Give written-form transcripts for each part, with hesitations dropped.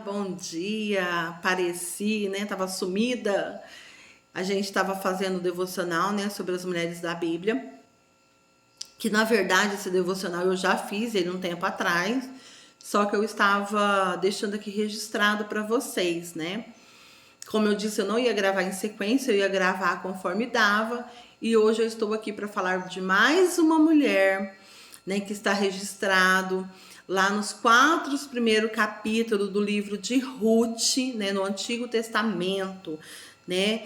bom dia. Apareci, né? Tava sumida. A gente estava fazendo devocional, né, sobre as mulheres da Bíblia. Que na verdade esse devocional eu já fiz ele um tempo atrás, só que eu estava deixando aqui registrado para vocês, né? Como eu disse, eu não ia gravar em sequência, eu ia gravar conforme dava. E hoje eu estou aqui para falar de mais uma mulher, né, que está registrado lá nos 4 primeiros capítulos do livro de Ruth, né, no Antigo Testamento, né?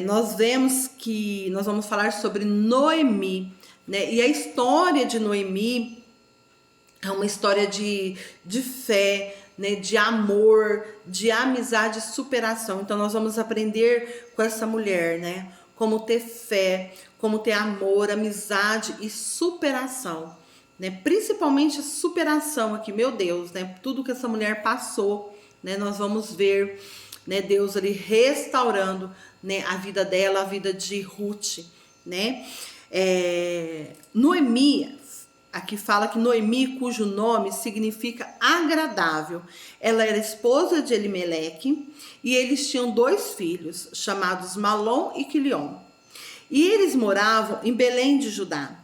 Nós vemos que nós vamos falar sobre Noemi, né? E a história de Noemi é uma história de fé, né, de amor, de amizade e superação. Então nós vamos aprender com essa mulher, né, como ter fé, como ter amor, amizade e superação, né? Principalmente superação aqui, meu Deus, né? Tudo que essa mulher passou, né? Nós vamos ver, né, Deus ali restaurando, né, a vida dela, a vida de Ruth, né? Noemi, aqui fala que Noemi, cujo nome significa agradável, ela era esposa de Elimeleque e eles tinham 2 filhos, chamados Malom e Quilion. E eles moravam em Belém de Judá.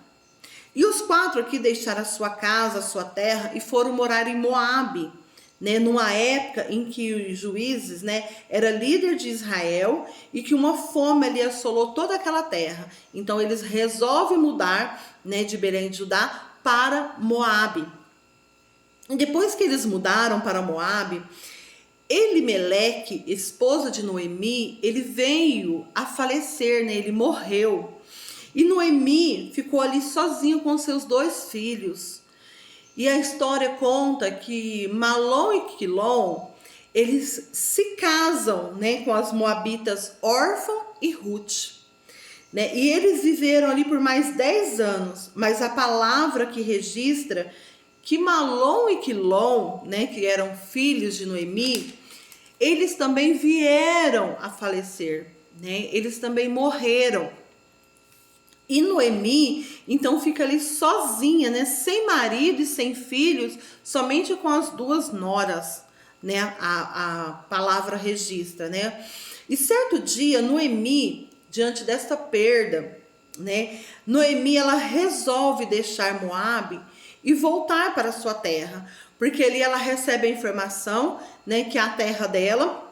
E os 4 aqui deixaram a sua casa, a sua terra e foram morar em Moabe, né, numa época em que os juízes, né, era líder de Israel e que uma fome ali assolou toda aquela terra. Então eles resolvem mudar, né, de Belém de Judá para Moabe. E depois que eles mudaram para Moabe, Elimeleque, esposa de Noemi, ele veio a falecer, né, ele morreu. E Noemi ficou ali sozinha com seus 2 filhos. E a história conta que Malom e Quilom, eles se casam, né, com as moabitas Orfa e Ruth, né? E eles viveram ali por mais 10 anos, mas a palavra que registra que Malom e Quilom, né, que eram filhos de Noemi, eles também vieram a falecer, né? Eles também morreram. E Noemi, então, fica ali sozinha, né? Sem marido e sem filhos, somente com as 2 noras, né? A palavra registra, né? E certo dia, Noemi, diante desta perda, né? Noemi, ela resolve deixar Moabe e voltar para a sua terra, porque ali ela recebe a informação, né, que a terra dela,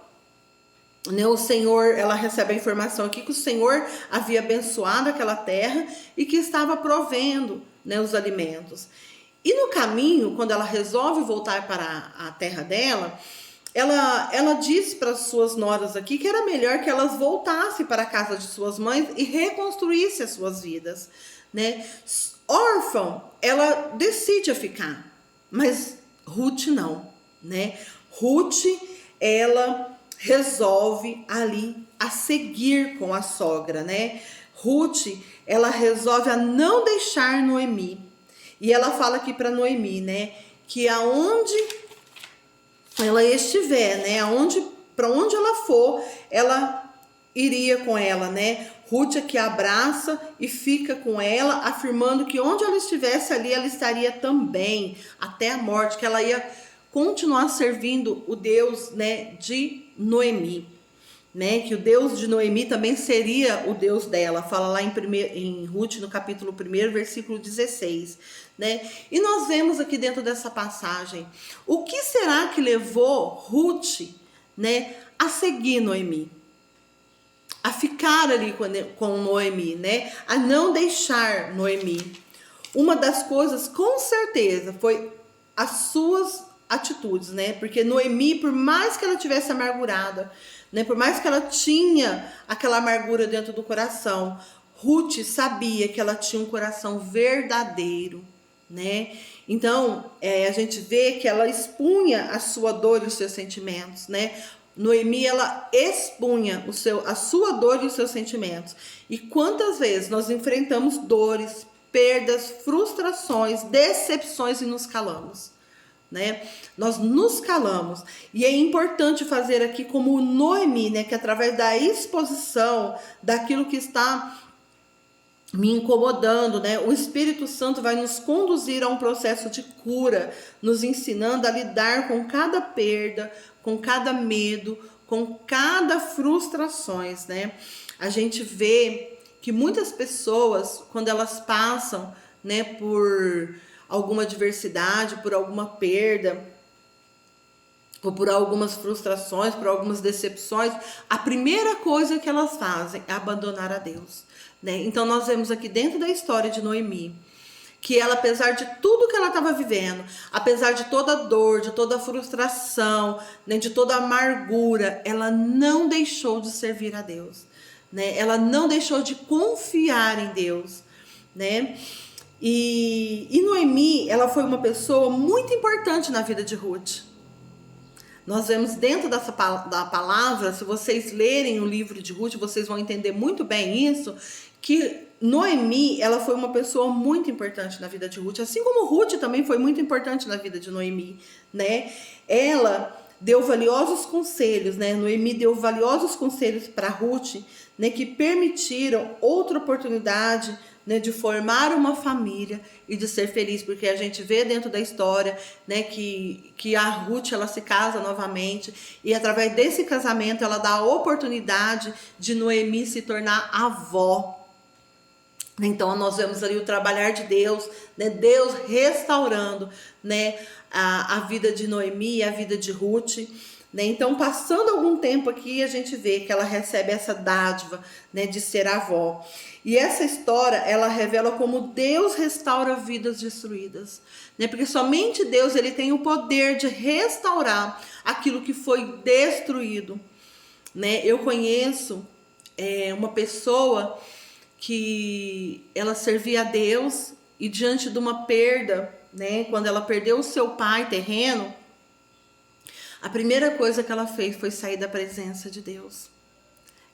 né, o Senhor, ela recebe a informação aqui que o Senhor havia abençoado aquela terra e que estava provendo, né, os alimentos. E no caminho, quando ela resolve voltar para a terra dela, ela disse para as suas noras aqui que era melhor que elas voltassem para a casa de suas mães e reconstruíssem as suas vidas, né? Órfã, ela decide a ficar, mas Ruth não, né? Ruth, ela resolve ali a seguir com a sogra, né? Ruth, ela resolve a não deixar Noemi. E ela fala aqui para Noemi, né, que aonde ela estiver, né, para onde ela for, ela iria com ela, né? Ruth aqui abraça e fica com ela, afirmando que onde ela estivesse ali, ela estaria também até a morte, que ela ia continuar servindo o Deus, né, de Noemi, né, que o Deus de Noemi também seria o Deus dela. Fala lá em Ruth, no capítulo 1, versículo 16, né? E nós vemos aqui dentro dessa passagem, o que será que levou Ruth, né, a seguir Noemi? A ficar ali com Noemi, né? A não deixar Noemi. Uma das coisas, com certeza, foi as suas atitudes, né? Porque Noemi, por mais que ela tivesse amargurada, né? Por mais que ela tinha aquela amargura dentro do coração, Ruth sabia que ela tinha um coração verdadeiro, né? Então, a gente vê que ela expunha a sua dor e os seus sentimentos, né? Noemi, ela expunha a sua dor e os seus sentimentos. E quantas vezes nós enfrentamos dores, perdas, frustrações, decepções e nos calamos, né? Nós nos calamos. E é importante fazer aqui como Noemi, né, que através da exposição daquilo que está me incomodando, né? O Espírito Santo vai nos conduzir a um processo de cura, nos ensinando a lidar com cada perda, com cada medo, com cada frustrações, né? A gente vê que muitas pessoas, quando elas passam, né, por alguma adversidade, por alguma perda, ou por algumas frustrações, por algumas decepções, a primeira coisa que elas fazem é abandonar a Deus, né? Então nós vemos aqui dentro da história de Noemi, que ela, apesar de tudo que ela estava vivendo, apesar de toda a dor, de toda a frustração, né, de toda a amargura, ela não deixou de servir a Deus, né? Ela não deixou de confiar em Deus, né? E Noemi, ela foi uma pessoa muito importante na vida de Ruth. Nós vemos dentro da palavra, se vocês lerem o livro de Ruth, vocês vão entender muito bem isso, que Noemi, ela foi uma pessoa muito importante na vida de Ruth, assim como Ruth também foi muito importante na vida de Noemi, né? Ela deu valiosos conselhos, né? Noemi deu valiosos conselhos para Ruth, né, que permitiram outra oportunidade, né, de formar uma família e de ser feliz, porque a gente vê dentro da história, né, que a Ruth, ela se casa novamente, e através desse casamento ela dá a oportunidade de Noemi se tornar avó. Então nós vemos ali o trabalhar de Deus, né, Deus restaurando, né, a vida de Noemi e a vida de Ruth, né? Então, passando algum tempo aqui, a gente vê que ela recebe essa dádiva, né, de ser avó. E essa história, ela revela como Deus restaura vidas destruídas, né? Porque somente Deus, ele tem o poder de restaurar aquilo que foi destruído, né? Eu conheço uma pessoa que ela servia a Deus e diante de uma perda, né, quando ela perdeu o seu pai terreno, a primeira coisa que ela fez foi sair da presença de Deus.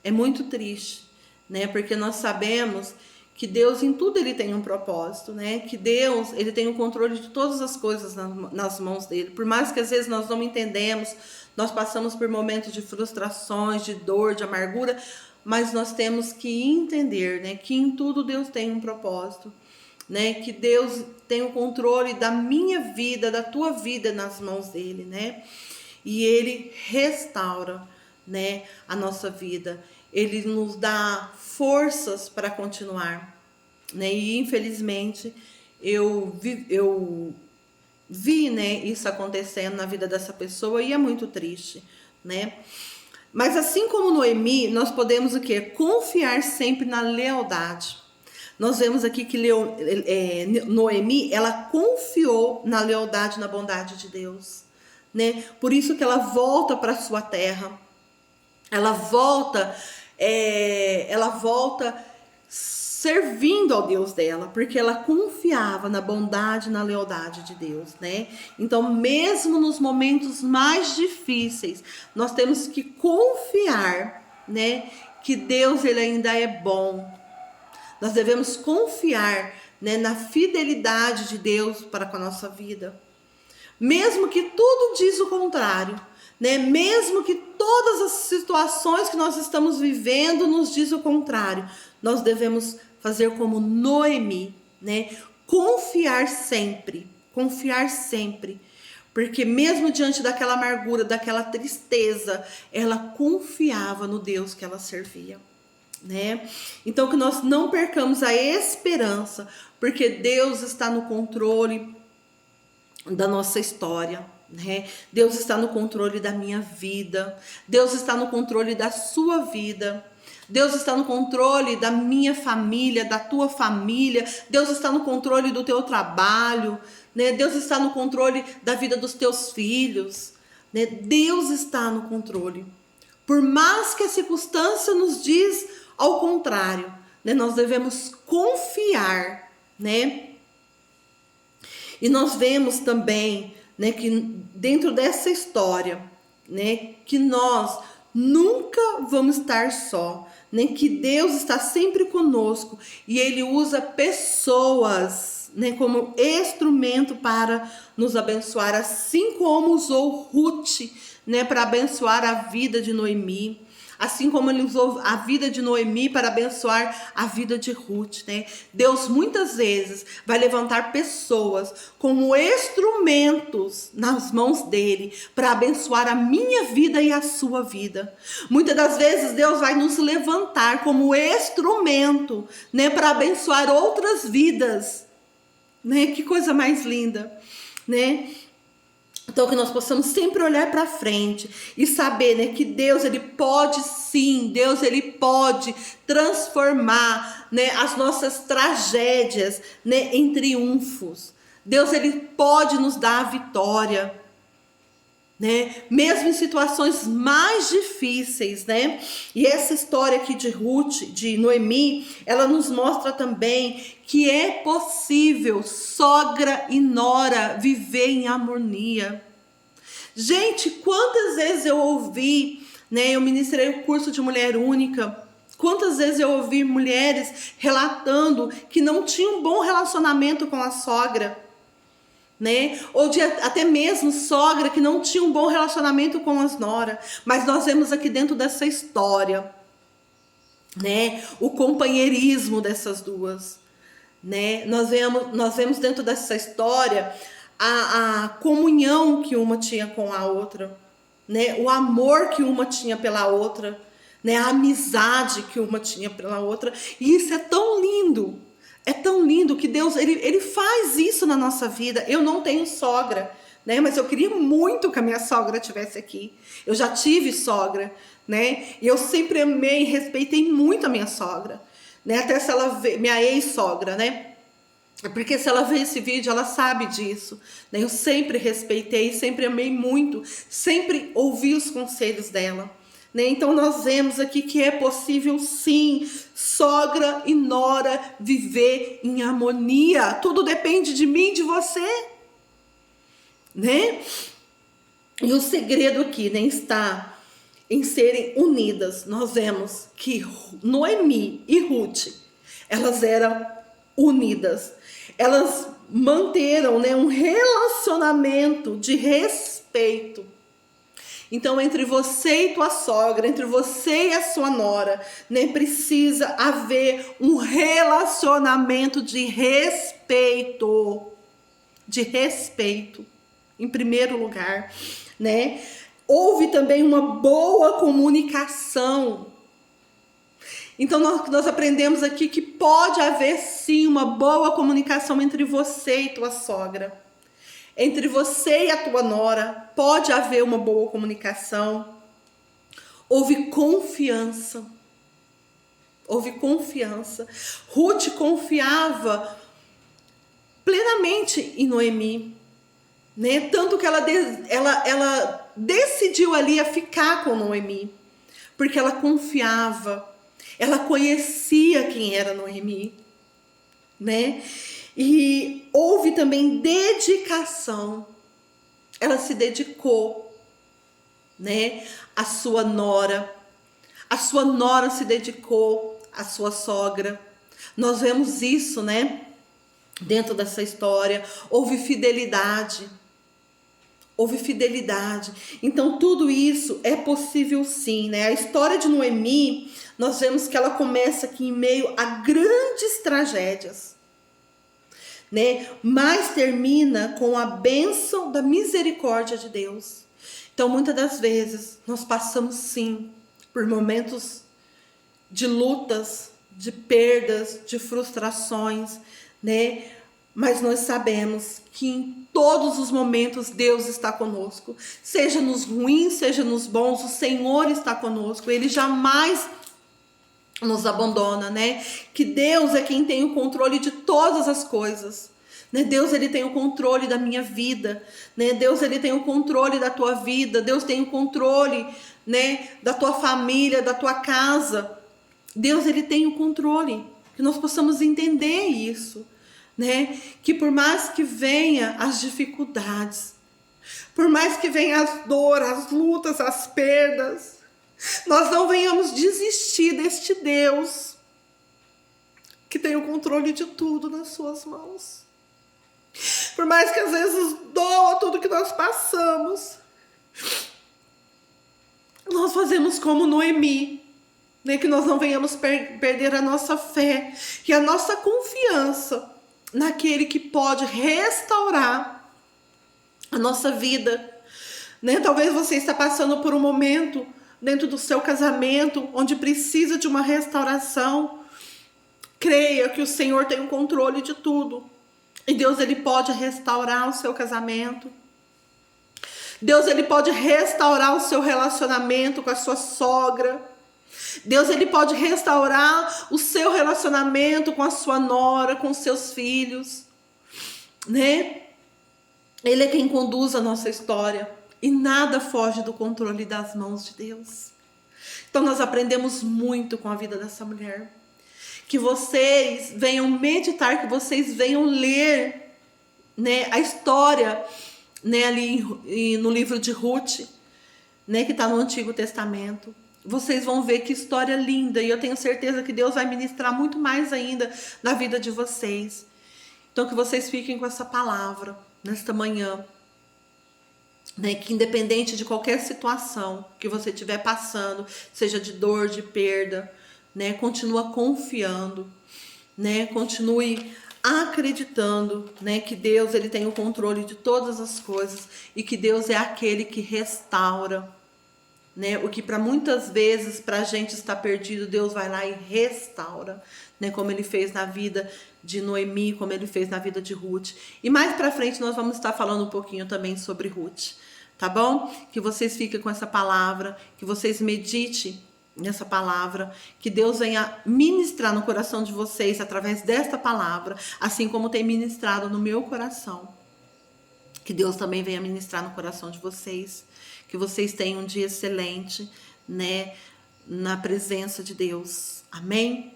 É muito triste, né? Porque nós sabemos que Deus em tudo ele tem um propósito, né? Que Deus, ele tem o controle de todas as coisas nas mãos dele. Por mais que às vezes nós não entendemos, nós passamos por momentos de frustrações, de dor, de amargura, mas nós temos que entender, né, que em tudo Deus tem um propósito, né? Que Deus tem o controle da minha vida, da tua vida nas mãos dele, né? E ele restaura, né, a nossa vida. Ele nos dá forças para continuar, né? E infelizmente eu vi, né, isso acontecendo na vida dessa pessoa e é muito triste, né? Mas assim como Noemi, nós podemos o quê? Confiar sempre na lealdade. Nós vemos aqui que Noemi, ela confiou na lealdade, na bondade de Deus, né? Por isso que ela volta para sua terra. Ela volta servindo ao Deus dela, porque ela confiava na bondade, na lealdade de Deus, né? Então, mesmo nos momentos mais difíceis, nós temos que confiar, né, que Deus ele ainda é bom. Nós devemos confiar, né, na fidelidade de Deus para com a nossa vida. Mesmo que tudo diz o contrário, né? Mesmo que todas as situações que nós estamos vivendo nos diz o contrário, nós devemos fazer como Noemi, né? Confiar sempre, porque mesmo diante daquela amargura, daquela tristeza, ela confiava no Deus que ela servia, né? Então que nós não percamos a esperança, porque Deus está no controle da nossa história, né? Deus está no controle da minha vida, Deus está no controle da sua vida, Deus está no controle da minha família, da tua família, Deus está no controle do teu trabalho, né? Deus está no controle da vida dos teus filhos, né? Deus está no controle. Por mais que a circunstância nos diz ao contrário, né? Nós devemos confiar, né? E nós vemos também, né, que dentro dessa história, né, que nós nunca vamos estar só, né, que Deus está sempre conosco e Ele usa pessoas, né, como instrumento para nos abençoar, assim como usou Ruth, né, para abençoar a vida de Noemi, Assim como ele usou a vida de Noemi para abençoar a vida de Ruth, né? Deus muitas vezes vai levantar pessoas como instrumentos nas mãos dele para abençoar a minha vida e a sua vida. Muitas das vezes Deus vai nos levantar como instrumento, né, para abençoar outras vidas, né? Que coisa mais linda, né? Então que nós possamos sempre olhar para frente e saber, né, que Deus ele pode sim, Deus ele pode transformar, né, as nossas tragédias, né, em triunfos. Deus ele pode nos dar a vitória, né, mesmo em situações mais difíceis, né? E essa história aqui de Ruth, de Noemi, ela nos mostra também que é possível sogra e nora viver em harmonia. Gente, quantas vezes eu ouvi, né? Eu ministrei o curso de mulher única. Quantas vezes eu ouvi mulheres relatando que não tinham um bom relacionamento com a sogra, né? Ou de até mesmo sogra que não tinha um bom relacionamento com as noras. Mas nós vemos aqui dentro dessa história, né, o companheirismo dessas duas, né? Nós vemos dentro dessa história a comunhão que uma tinha com a outra, né? O amor que uma tinha pela outra, né? A amizade que uma tinha pela outra. E isso é tão lindo. É tão lindo que Deus ele faz isso na nossa vida. Eu não tenho sogra, né? Mas eu queria muito que a minha sogra estivesse aqui. Eu já tive sogra, né? E eu sempre amei e respeitei muito a minha sogra, né? Até se ela vê, minha ex-sogra, né? Porque se ela vê esse vídeo, ela sabe disso, né? Eu sempre respeitei, sempre amei muito, sempre ouvi os conselhos dela, né? Então nós vemos aqui que é possível sim, sogra e nora viver em harmonia. Tudo depende de mim, de você, né? E o segredo aqui, né, está em serem unidas. Nós vemos que Noemi e Ruth, elas eram unidas. Elas manteram, né, um relacionamento de respeito. Então, entre você e tua sogra, entre você e a sua nora, né, precisa haver um relacionamento de respeito. De respeito, em primeiro lugar, né? Houve também uma boa comunicação. Então nós aprendemos aqui que pode haver sim uma boa comunicação entre você e tua sogra. Entre você e a tua nora pode haver uma boa comunicação. Houve confiança. Houve confiança. Ruth confiava plenamente em Noemi, né? Tanto que ela decidiu ali a ficar com Noemi, porque ela confiava. Ela conhecia quem era Noemi, né? E houve também dedicação. Ela se dedicou, né? A sua nora se dedicou à sua sogra. Nós vemos isso, né? Dentro dessa história, houve fidelidade. Houve fidelidade. Então, tudo isso é possível sim, né? A história de Noemi, nós vemos que ela começa aqui em meio a grandes tragédias, né? Mas termina com a bênção da misericórdia de Deus. Então, muitas das vezes, nós passamos sim por momentos de lutas, de perdas, de frustrações, né? Mas nós sabemos que em todos os momentos Deus está conosco. Seja nos ruins, seja nos bons, o Senhor está conosco. Ele jamais nos abandona, né? Que Deus é quem tem o controle de todas as coisas. Né? Deus ele tem o controle da minha vida. Né? Deus ele tem o controle da tua vida. Deus tem o controle, né, da tua família, da tua casa. Deus ele tem o controle. Que nós possamos entender isso. Né? Que por mais que venha as dificuldades, por mais que venha as dores, as lutas, as perdas, nós não venhamos desistir deste Deus que tem o controle de tudo nas suas mãos. Por mais que às vezes doa tudo que nós passamos, nós fazemos como Noemi, né? Que nós não venhamos perder a nossa fé e a nossa confiança naquele que pode restaurar a nossa vida, né? Talvez você está passando por um momento dentro do seu casamento onde precisa de uma restauração. Creia que o Senhor tem o controle de tudo. E Deus, ele pode restaurar o seu casamento. Deus, ele pode restaurar o seu relacionamento com a sua sogra. Deus, ele pode restaurar o seu relacionamento com a sua nora, com os seus filhos, né? Ele é quem conduz a nossa história e nada foge do controle das mãos de Deus. Então nós aprendemos muito com a vida dessa mulher. Que vocês venham meditar, que vocês venham ler, né, a história, né, ali no livro de Ruth, né, que está no Antigo Testamento. Vocês vão ver que história linda, e eu tenho certeza que Deus vai ministrar muito mais ainda na vida de vocês. Então que vocês fiquem com essa palavra nesta manhã, né, que independente de qualquer situação que você estiver passando, seja de dor, de perda, né, continua confiando, né, continue acreditando, né, que Deus, ele tem o controle de todas as coisas e que Deus é aquele que restaura, né, o que para muitas vezes para a gente está perdido, Deus vai lá e restaura, né, como ele fez na vida de Noemi, como ele fez na vida de Ruth. E mais para frente nós vamos estar falando um pouquinho também sobre Ruth, tá bom? Que vocês fiquem com essa palavra, que vocês meditem nessa palavra, que Deus venha ministrar no coração de vocês através desta palavra, assim como tem ministrado no meu coração. Que Deus também venha ministrar no coração de vocês, que vocês tenham um dia excelente, né, na presença de Deus. Amém?